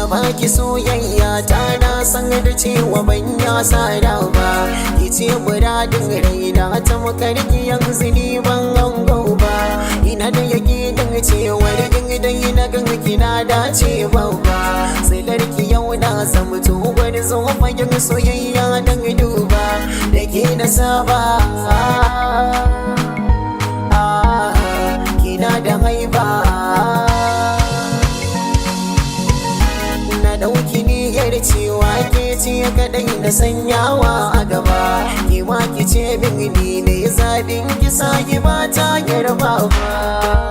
na baki soyayya ta na san da cewa ban ya sada ba ki ce muradin raina ta makarki yanzu ni ban hango ba ina da yakinin cewa idan na ganga kina dace babba sai larki yau na zamto gwani zo fagen soyayya dan duba da ke na saba kina da haiba na dauki niyyar cewa ke ce kadai na sanyawa a gaba ki ma ki ce bin ni ne zabin ki sake ba ta yarba ba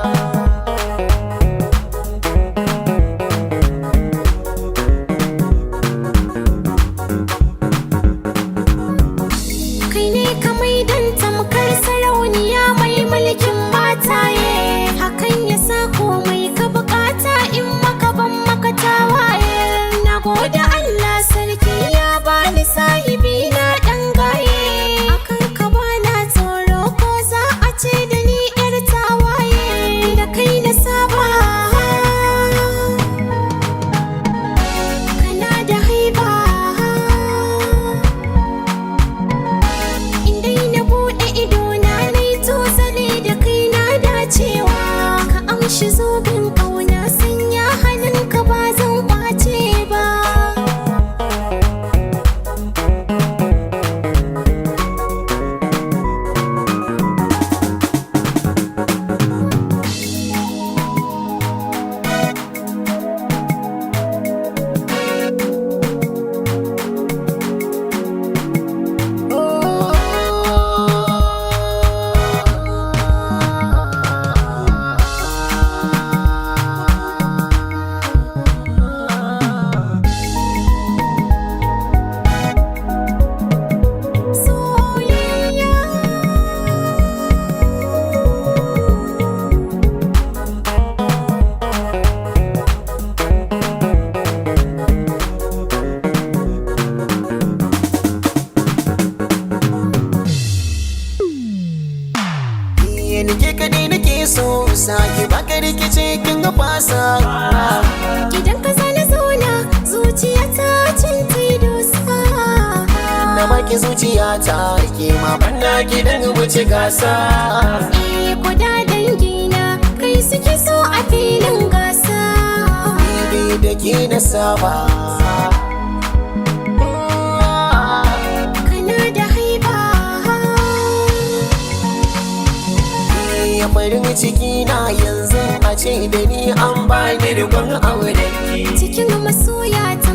mulkin mataye hakan yasa komai ka bukata in maka ban maka tawaye na gode Allah sarki ya bani sahibi na dan gaye akan ka bana tsoro ko za a ce da ni yar tawaye da kai na saba kana da haiba indai na bude ido cewa ka amshi zobin ƙauna sanya hannunka ba zan kwace ba nike kadai nake so sake baka rikice kin ga fasa gidan ka zana zauna zuciya ta cinta dosa na baki zuciya ta ke ma banna gidan wuce gasa kuda dangina kai suke so a filin gasa ni da ke na saba farin ciki na yanzu a ce da ni an bani rikon auren cikin masoya ta